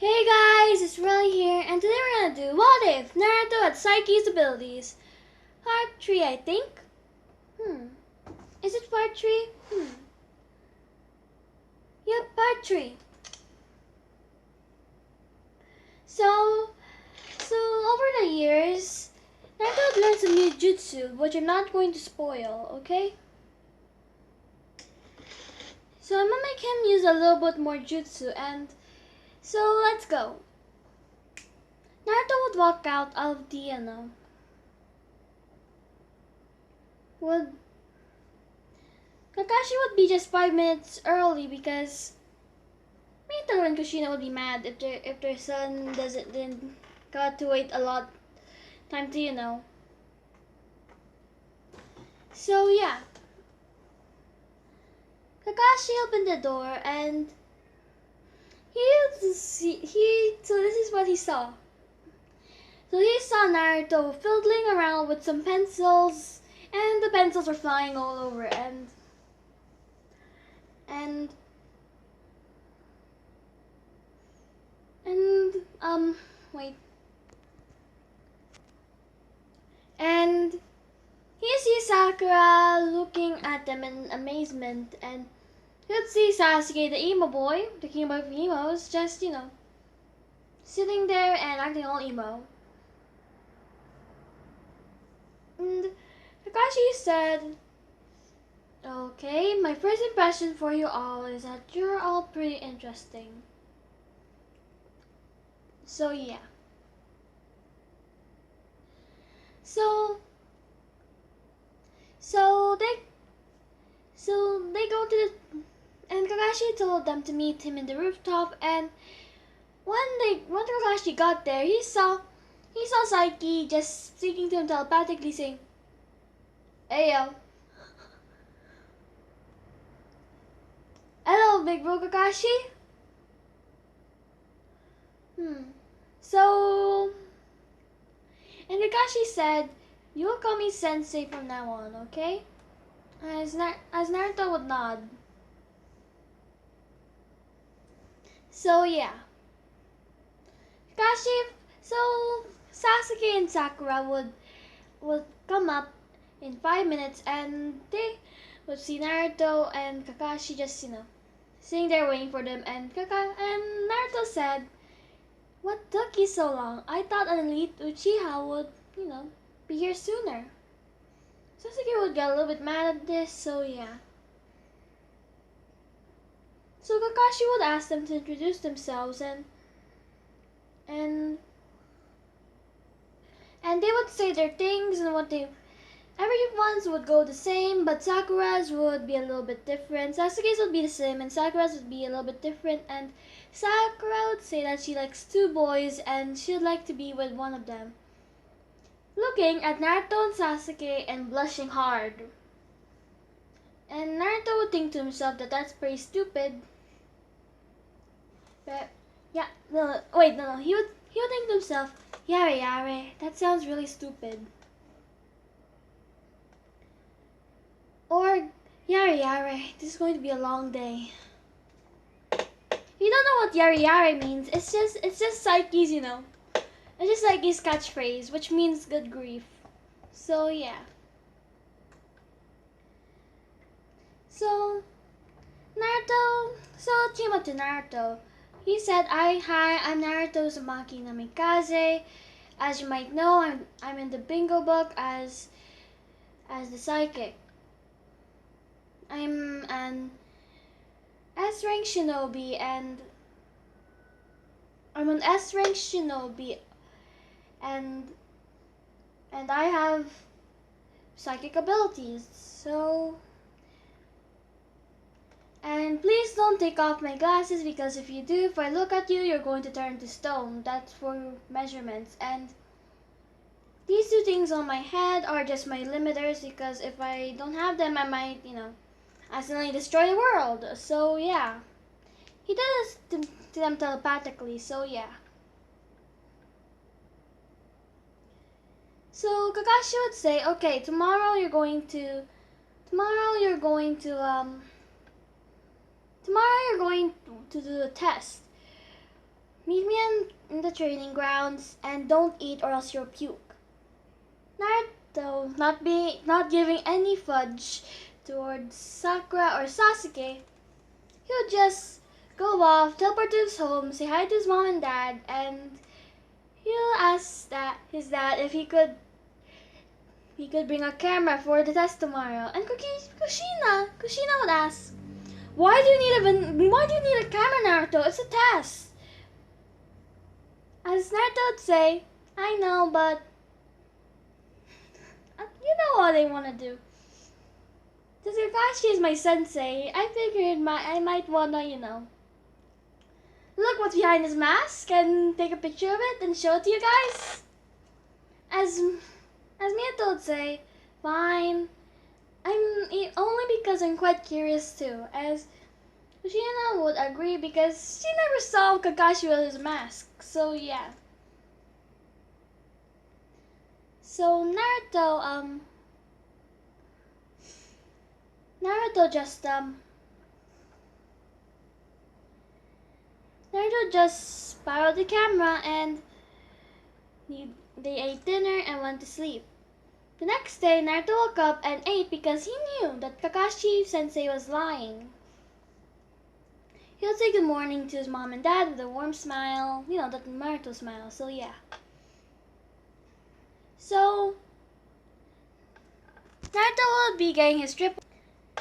Hey guys, it's Riley here, and today we're gonna do What If Naruto had Saiki's abilities. Part 3, I think. Is it part 3? Yep, part 3. So over the years, Naruto had learned some new jutsu, which I'm not going to spoil, okay? So I'm gonna make him use a little bit more jutsu, and so let's go. Naruto would walk out of the, would Kakashi would be just 5 minutes early because Mito and Kushina would be mad if their son didn't got to wait a lot time to. So yeah, Kakashi opened the door and so this is what he saw. So he saw Naruto fiddling around with some pencils, and the pencils were flying all over and wait. And he sees Sakura looking at them in amazement, and you'd see Sasuke, the emo boy, the king of emos, just, sitting there and acting all emo. And Kakashi said, "Okay, my first impression for you all is that you're all pretty interesting." So yeah. So they go to the and Kakashi told them to meet him in the rooftop, and when Kakashi got there, he saw Saiki just speaking to him telepathically saying, "Hey yo. Hello, big bro Kakashi." So and Kakashi said, "You'll call me Sensei from now on, okay?" As Naruto would nod. So yeah. So Sasuke and Sakura would come up in 5 minutes, and they would see Naruto and Kakashi just sitting there waiting for them. And Naruto said, "What took you so long? I thought an elite Uchiha would be here sooner." Sasuke would get a little bit mad at this, so yeah. So Kakashi would ask them to introduce themselves, and they would say their things and everyone's would go the same, but Sakura's would be a little bit different. Sasuke's would be the same, and Sakura's would be a little bit different. And Sakura would say that she likes two boys and she'd like to be with one of them. Looking at Naruto and Sasuke and blushing hard. And Naruto would think to himself that that's pretty stupid. But yeah, no, wait, no. He would think to himself, "Yare yare, that sounds really stupid." Or, "Yare yare, this is going to be a long day." If you don't know what yare yare means, it's just Saiki's, it's just Saiki's catchphrase, which means good grief. So yeah. So came up to Naruto. He said, Hi, I'm Naruto Uzumaki Namikaze. As you might know, I'm in the bingo book as the psychic. I'm an S-rank shinobi, and I'm an S-rank shinobi, and I have psychic abilities. So, and please don't take off my glasses, because if you do, if I look at you, you're going to turn to stone. That's for measurements. And these two things on my head are just my limiters, because if I don't have them, I might, accidentally destroy the world. So yeah. He did this to them telepathically, so yeah. So Kakashi would say, "Okay, tomorrow you're going to do a test. Meet me in the training grounds and don't eat or else you'll puke. Naruto, not giving any fudge towards Sakura or Sasuke, he'll just go off, teleport to his home, say hi to his mom and dad, and he'll ask his dad if he could bring a camera for the test tomorrow. And Kushina would ask, why do you need a camera, Naruto? It's a test. As Naruto would say, I know, but you know what I want to do. Since Kakashi is my sensei, I figured I might wanna, look what's behind his mask and take a picture of it and show it to you guys. As Miyato would say, fine. Only because I'm quite curious too. As Kushina would agree because she never saw Kakashi with his mask. So yeah. So Naruto just borrowed the camera and they ate dinner and went to sleep. The next day, Naruto woke up and ate because he knew that Kakashi Sensei was lying. He'll say good morning to his mom and dad with a warm smile, that Naruto smile, so yeah. So, Naruto will be getting his triple.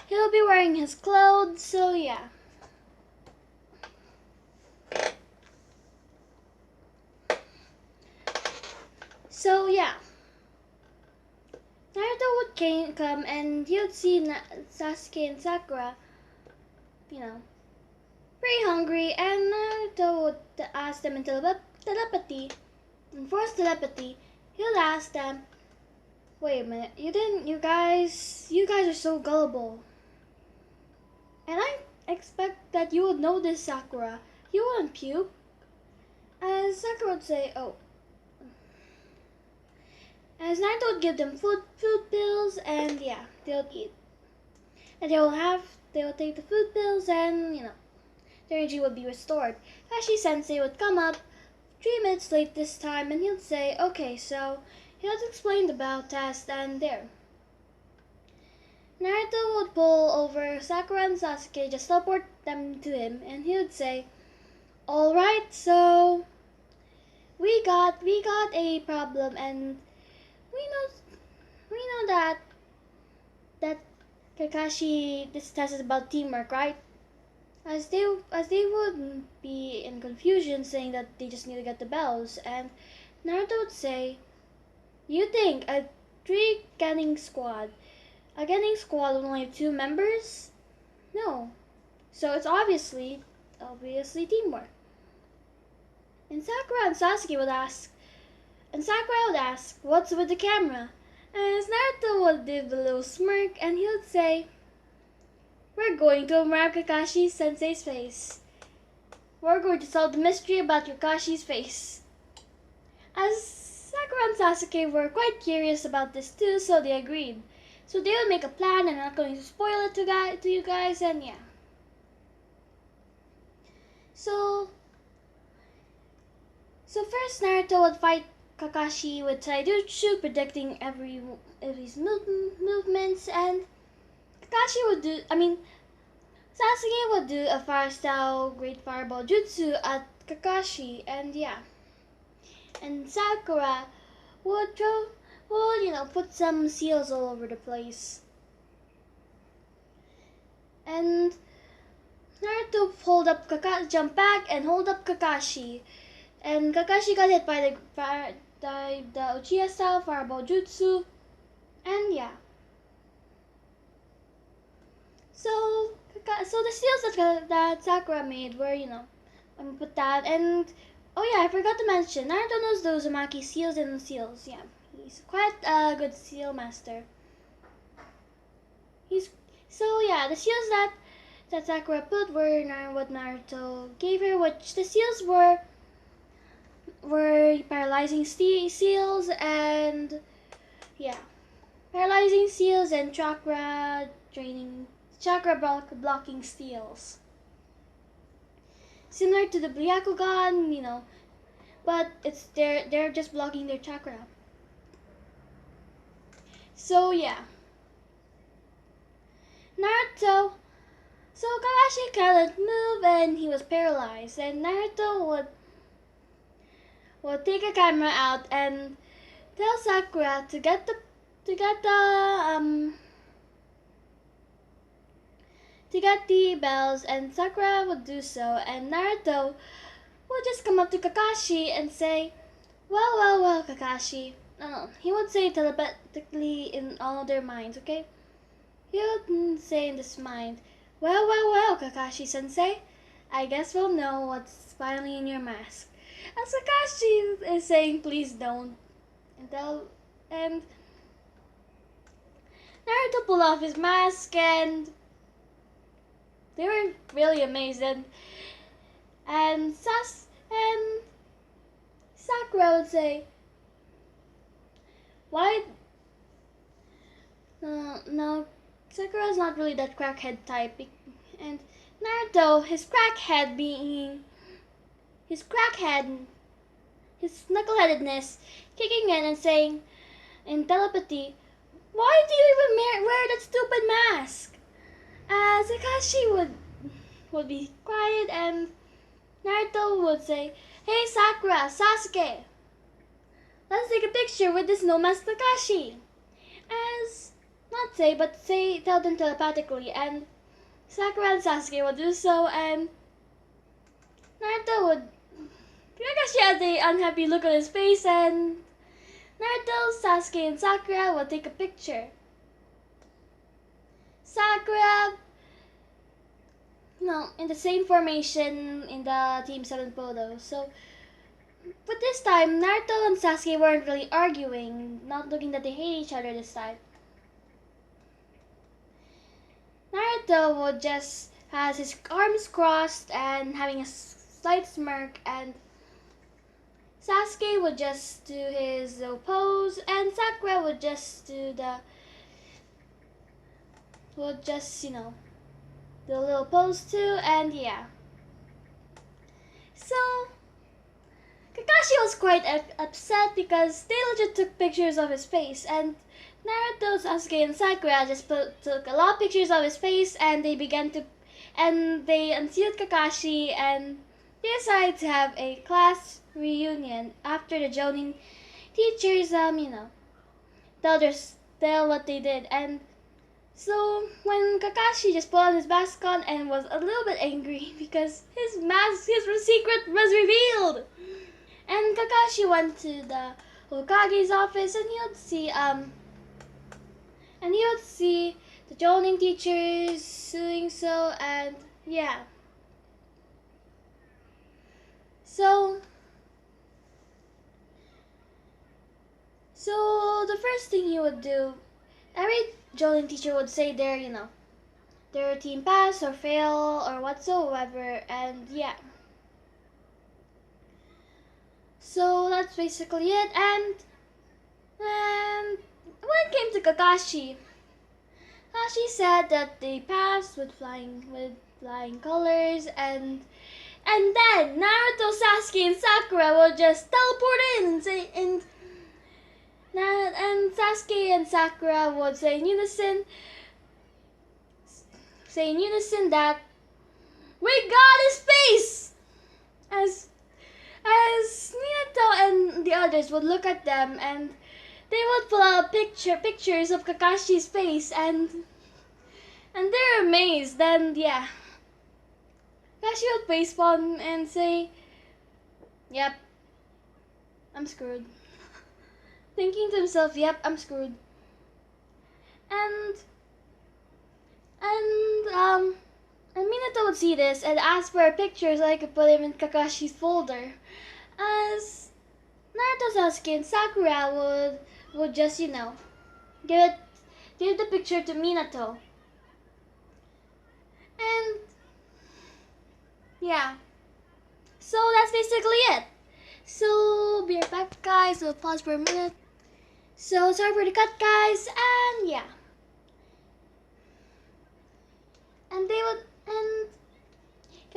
He'll be wearing his clothes, so yeah. So yeah. Naruto would come and he would see Sasuke and Sakura, very hungry, and Naruto would ask them in telepathy, in forced telepathy, he'll ask them, wait a minute, you guys are so gullible. And I expect that you would know this, Sakura. You wouldn't puke. And Sakura would say, oh. As Naruto would give them food pills, and yeah, they'll eat. And they will take the food pills, and their energy would be restored. Kakashi Sensei would come up 3 minutes late this time, and he'll say, okay, so he would explain the battle test, and there. Naruto would pull over Sakura and Sasuke, just teleport them to him, and he would say, alright, so we got a problem, and we know that Kakashi, this test is about teamwork, right? As they would be in confusion, saying that they just need to get the bells, and Naruto would say, you think a getting squad would only have 2 members? No. So it's obviously teamwork. And Sakura would ask, what's with the camera? And Naruto would give a little smirk and he would say, we're going to unwrap Kakashi Sensei's face. We're going to solve the mystery about Kakashi's face. As Sakura and Sasuke were quite curious about this too, so they agreed. So they would make a plan, and I'm not going to spoil it to you guys, and yeah. So first Naruto would fight Kakashi with Taijutsu, predicting every's movements, and Sasuke would do a fire style great fireball jutsu at Kakashi, and yeah. And Sakura would put some seals all over the place. And Naruto jump back and hold up Kakashi. And Kakashi got hit by the Uchiha style fireball jutsu. And yeah. So the seals that Sakura made were, put that. And oh yeah, I forgot to mention, Naruto knows the Uzumaki seals and seals. Yeah, he's quite a good seal master. The seals that Sakura put were what Naruto gave her, which the seals were paralyzing seals and paralyzing seals and chakra blocking seals. similar to the Byakugan, but they're just blocking their chakra. So yeah, Naruto. So Kakashi cannot move and he was paralyzed, and Naruto would take a camera out and tell Sakura to get the bells, and Sakura would do so, and Naruto would just come up to Kakashi and say, "Well, well, well, Kakashi." No, he would say telepathically in all their minds, okay? He would say in this mind, "Well, well, well, Kakashi-sensei, I guess we'll know what's finally in your mask." As Kakashi is saying, "Please don't," and Naruto pulled off his mask, and they were really amazed, and Sakura would say, "Why? No, Sakura's not really that crackhead type." And Naruto, his knuckleheadedness, kicking in and saying in telepathy, "Why do you even wear that stupid mask?" Sakashi would be quiet, and Naruto would say, "Hey Sakura, Sasuke, let's take a picture with this no mask Kakashi." Tell them telepathically, and Sakura and Sasuke would do so, and Kakashi had the unhappy look on his face, and Naruto, Sasuke, and Sakura would take a picture. Sakura, in the same formation in the Team 7 photo. So, but this time, Naruto and Sasuke weren't really arguing, not looking that they hate each other this time. Naruto would just has his arms crossed and having a slight smirk, and Sasuke would just do his pose, and Sakura would just do the little pose too, and yeah. So Kakashi was quite upset because they legit took pictures of his face, and Naruto, Sasuke, and Sakura just took a lot of pictures of his face, and they unsealed Kakashi, and they decided to have a class reunion after the Jonin teachers, tell what they did. And so when Kakashi just put on his mask on and was a little bit angry because his secret was revealed, and Kakashi went to the Hokage's office, and he would see the Jonin teachers doing so, and yeah. So the first thing he would do, every Jonin teacher would say their team pass or fail or whatsoever, and yeah. So that's basically it, and when it came to Kakashi said that they passed with flying colors, and then Naruto, Sasuke, and Sakura would just teleport in and Sasuke and Sakura would say in unison that we got his face, as Minato and the others would look at them, and they would pull out pictures of Kakashi's face, and they're amazed. Then yeah, Kakashi would facepalm and say, "Yep, I'm screwed." Thinking to himself, "Yep, I'm screwed." And Minato would see this and ask for a picture so I could put him in Kakashi's folder. As Naruto, Sasuke, and Sakura would just give the picture to Minato. And yeah, so that's basically it. So be right back, guys. We'll pause for a minute. So sorry for the cut, guys, and yeah. And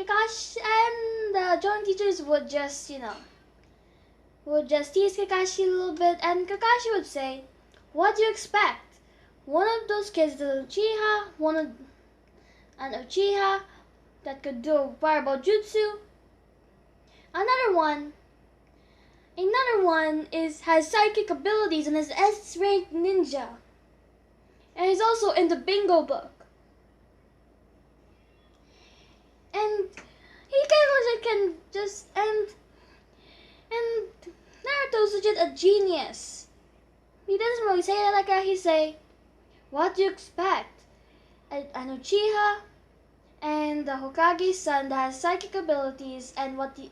Kakashi and the joint teachers would just, would just tease Kakashi a little bit, and Kakashi would say, "What do you expect? One of those kids is an Uchiha that could do a fireball jutsu. Another one has psychic abilities and is S-rank ninja, and is also in the bingo book. And he can just and Naruto's legit a genius. He doesn't really say that like that. He say, "What do you expect? An Uchiha and the Hokage's son that has psychic abilities, and what do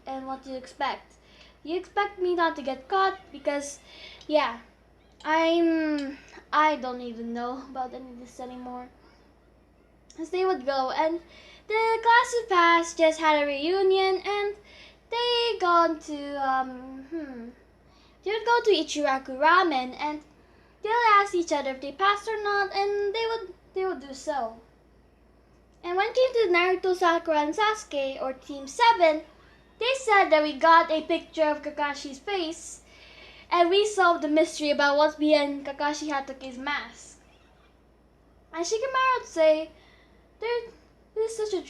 you expect? You expect me not to get caught because, yeah, I don't even know about any of this anymore." As they would go, and the class of past just had a reunion, and they gone to they would go to Ichiraku Ramen, and they'll ask each other if they passed or not, and they would do so. And when it came to Naruto, Sakura, and Sasuke, or Team 7, they said that we got a picture of Kakashi's face, and we solved the mystery about what's behind Kakashi Hatake's mask. And Shikamaru would say, this is such a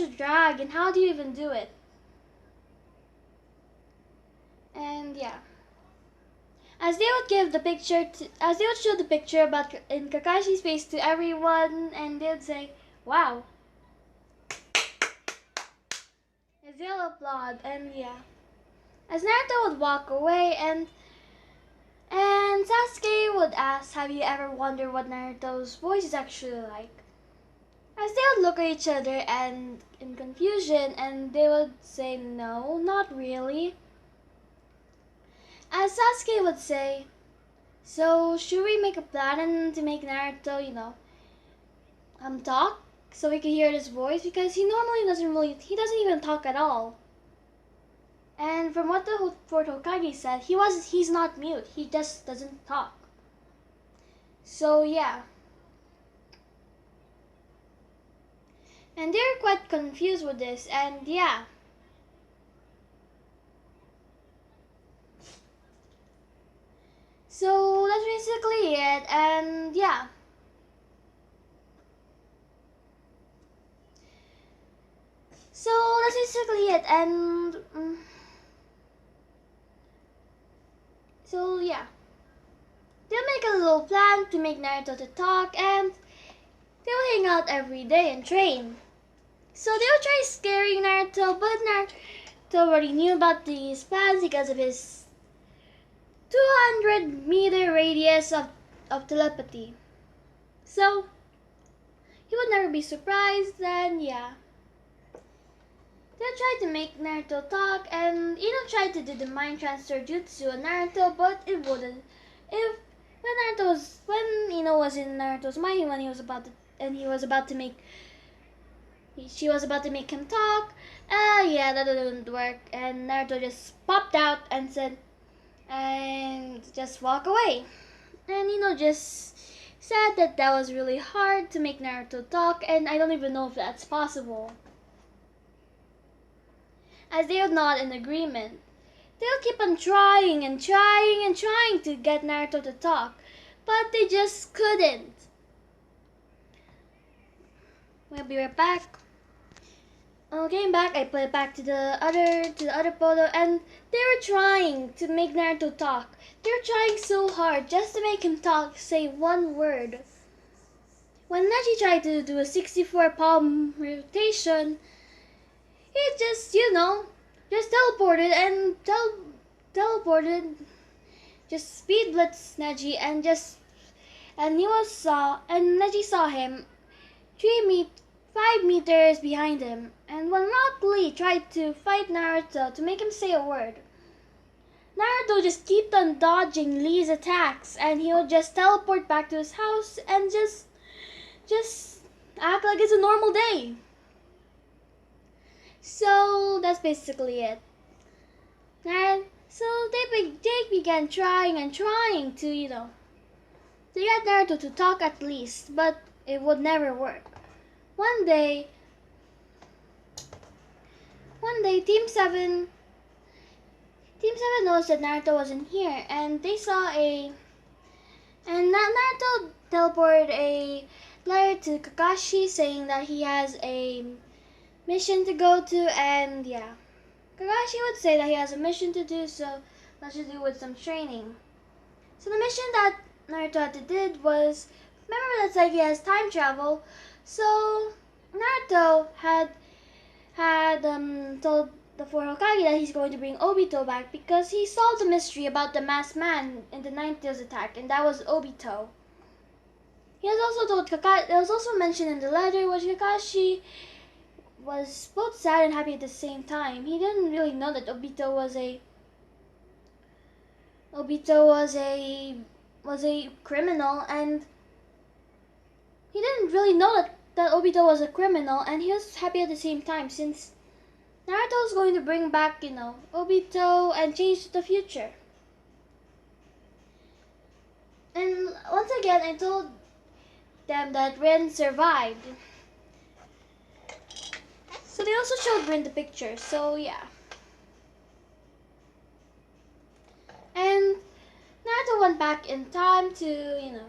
drag, and how do you even do it? And yeah. As they would show the picture about in Kakashi's face to everyone, and they would say, "Wow." As they'll applaud, and yeah. As Naruto would walk away, and Sasuke would ask, "Have you ever wondered what Naruto's voice is actually like?" As they would look at each other and in confusion, and they would say, "No, not really." As Sasuke would say, "So should we make a plan to make Naruto, talk so we can hear his voice, because he doesn't even talk at all." And from what the fourth Hokage said, he's not mute. He just doesn't talk. So yeah. And they're quite confused with this, and yeah. So that's basically it, and yeah. So that's basically it, and so yeah. They'll make a little plan to make Naruto to talk, and they'll hang out every day and train. So they'll try scaring Naruto, but Naruto already knew about these plans because of his 200-meter radius of telepathy. So he would never be surprised, and yeah. They'll try to make Naruto talk, and Ino tried to do the mind transfer jutsu on Naruto, but it wouldn't. When Ino was in Naruto's mind, she was about to make him talk. Yeah, that didn't work, and Naruto just popped out and said, and just walk away. And just said that was really hard to make Naruto talk, and I don't even know if that's possible. As they are not in agreement, they'll keep on trying and trying and trying to get Naruto to talk, but they just couldn't. We'll be right back. Getting back, I put it back to the other photo, and they were trying to make Naruto talk. They were trying so hard just to make him talk, say one word. When Neji tried to do a 64 palm rotation, he just teleported and just speed blitzed Neji, and Neji saw him 5 meters behind him, and when Rock Lee tried to fight Naruto to make him say a word, Naruto just kept on dodging Lee's attacks, and he would just teleport back to his house and just act like it's a normal day. So that's basically it. And so they began trying and trying to get Naruto to talk at least, but it would never work. One day, one day Team 7 knows that Naruto wasn't here, and they saw Naruto teleported a letter to Kakashi saying that he has a mission to go to, and yeah, Kakashi would say that he has a mission to do, so that should do with some training. So the mission that Naruto had to did was, remember that Saiki has time travel, so Naruto had told the four Hokage that he's going to bring Obito back because he solved the mystery about the masked man in the Ninth Tails attack, and that was Obito. He has also told Kakashi. It was also mentioned in the letter, which Kakashi was both sad and happy at the same time. He didn't really know that Obito was a criminal, and he didn't really know that Obito was a criminal, and he was happy at the same time since Naruto is going to bring back, Obito and change the future. And once again, I told them that Rin survived. So they also showed Rin the picture, so yeah. And Naruto went back in time to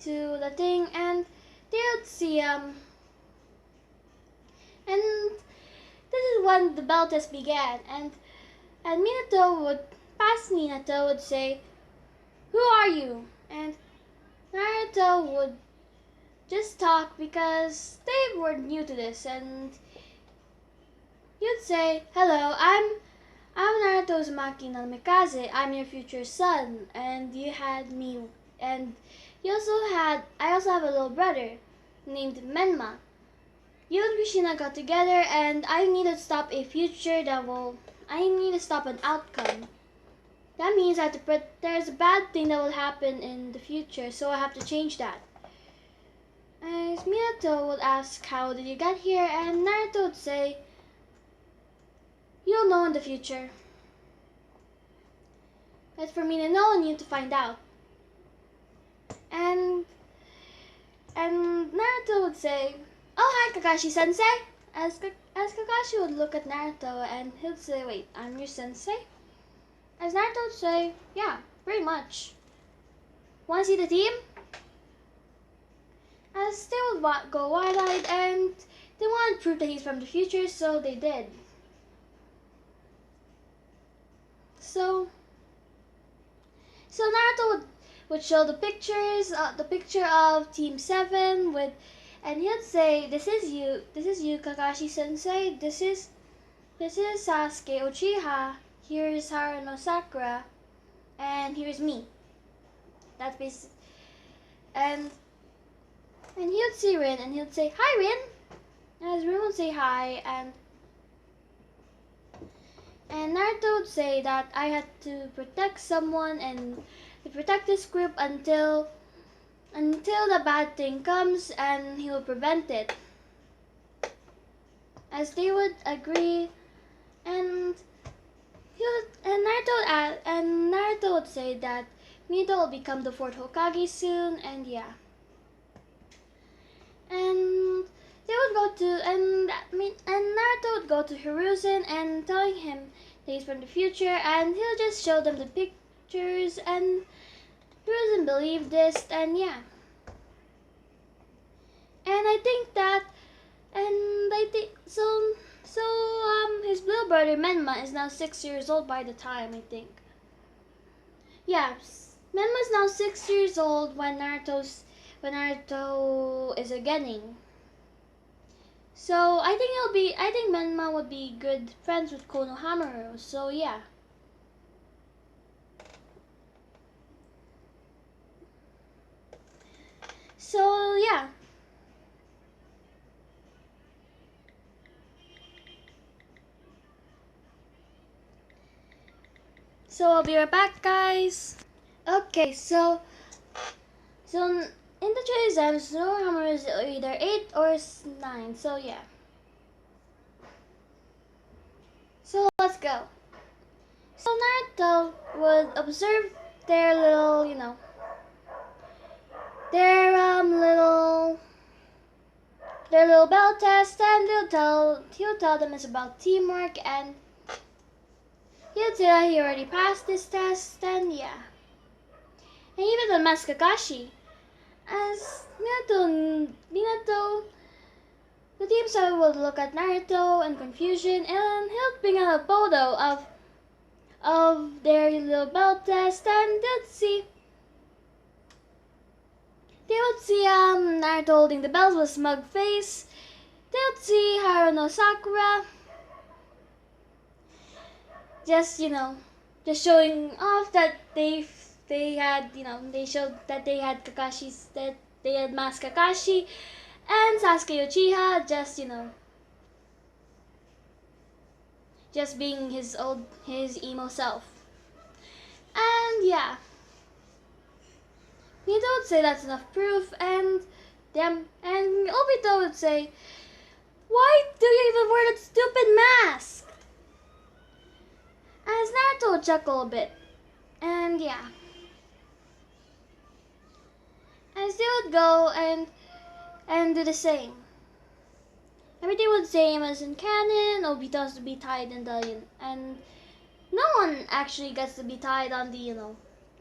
the thing, and they would see, and this is when the bell test began, and past Minato would say, "Who are you?" And Naruto would just talk because they were new to this, and you'd say, "Hello, I'm Naruto Uzumaki no Mikaze. I'm your future son, and you had me, and I also have a little brother named Menma. You and Kushina got together, and I need to stop I need to stop an outcome. That means there's a bad thing that will happen in the future, so I have to change that." As Minato would ask, "How did you get here?" and Naruto would say, "You'll know in the future. That's for me to know and you to find out." And Naruto would say, "Oh, hi, Kakashi Sensei." As Kakashi would look at Naruto and he'd say, "Wait, I'm your sensei?" As Naruto would say, "Yeah, pretty much. Want to see the team?" As they would go wide-eyed, and they wanted to prove that he's from the future, so they did. So Naruto would show the picture of Team 7 and he'd say, this is you, Kakashi Sensei, this is Sasuke Uchiha, here's Haruno Sakura, and here's me." That's basically, and he would see Rin, and he would say, "Hi, Rin." As Rin would say hi, and Naruto would say that I had to protect someone and to protect this group until the bad thing comes, and he will prevent it. As they would agree, and Naruto would say that Minato will become the fourth Hokage soon, and yeah. And they would go to and Naruto would go to Hiruzen and telling him that he's from the future, and he'll just show them the pictures, and Hiruzen believed this, and yeah. And I think his little brother Menma is now 6 years old by the time, I think. Yeah, Menma's now 6 years old when Naruto is beginning. So I think Menma would be good friends with Konohamaru. So yeah. So yeah. So I'll be right back, guys. Okay, so in the trade exams, Konohamaru is either 8 or 9. So yeah. So let's go. So Naruto would observe their little, their little their little bell test, and he'll tell them it's about teamwork, and he'll say that he already passed this test, and yeah. And even unmask Kakashi, as Minato, the team 7 will look at Naruto in confusion, and he'll bring out a photo of their little bell test, and they would see Naruto holding the bells with a smug face. They would see Haruno Sakura just just showing off that they had they showed that they had masked Kakashi, and Sasuke Uchiha just being his emo self. And yeah, Nito would say that's enough proof, and Obito would say, "Why do you even wear that stupid mask?" As Naruto would chuckle a bit, and yeah, as they would go and do the same. Everything would same as in canon. Obito has to be tied in and no one actually gets to be tied on the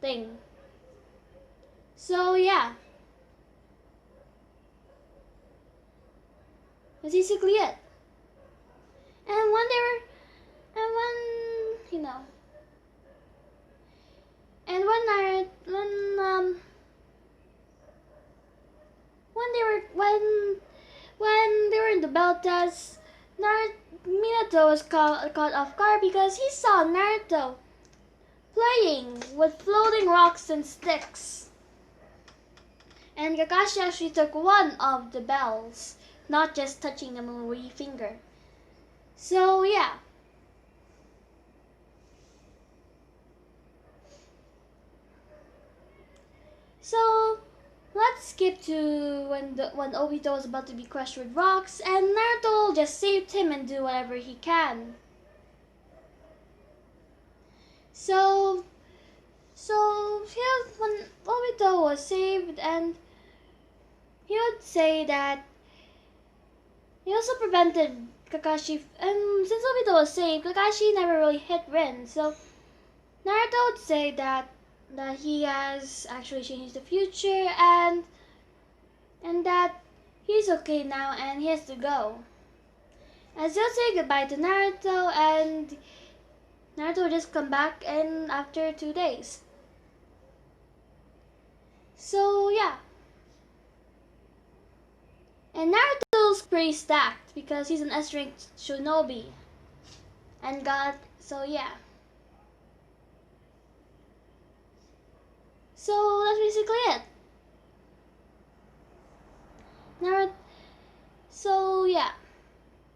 thing. So yeah, that's basically it. And when they were, and when and when they were in the bell test, Minato was caught off guard because he saw Naruto playing with floating rocks and sticks. And Kakashi actually took one of the bells, not just touching them with a finger. So yeah. So let's skip to when Obito was about to be crushed with rocks, and Naruto just saved him and do whatever he can. So when Obito was saved, and he would say that he also prevented Kakashi, and since Obito was saved, Kakashi never really hit Rin. So Naruto would say that he has actually changed the future, and that he's okay now and he has to go. As he'll say goodbye to Naruto, and Naruto will just come back after 2 days. So yeah. And Naruto's pretty stacked because he's an S-rank shinobi. And so yeah. So that's basically it. So yeah.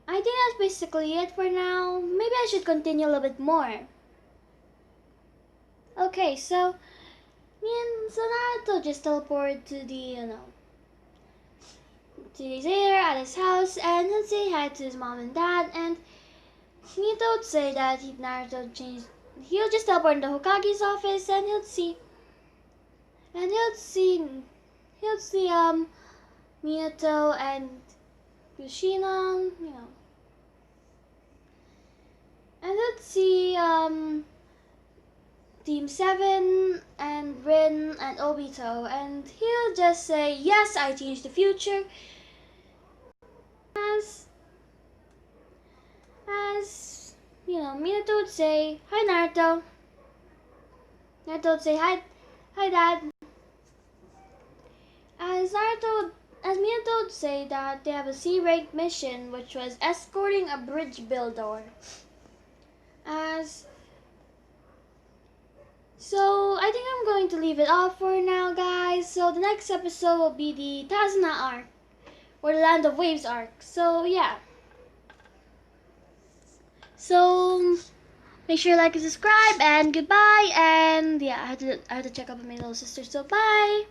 I think that's basically it for now. Maybe I should continue a little bit more. Okay, so Naruto just teleported to the 2 days later at his house, and he'll say hi to his mom and dad, and Minato would say that Naruto changed. He'll just teleport into Hokage's office, and he'll see Minato and Kushina, and he'll see Team 7 and Rin and Obito, and he'll just say, "Yes, I changed the future." As Minato would say, "Hi Naruto." Naruto would say, "Hi Dad." As Minato would say that they have a C-rank mission, which was escorting a bridge builder. So I think I'm going to leave it off for now, guys. So the next episode will be the Tazuna arc, or the Land of Waves arc. So yeah. So make sure you like and subscribe, and goodbye. And yeah, I had to check up on my little sister. So bye.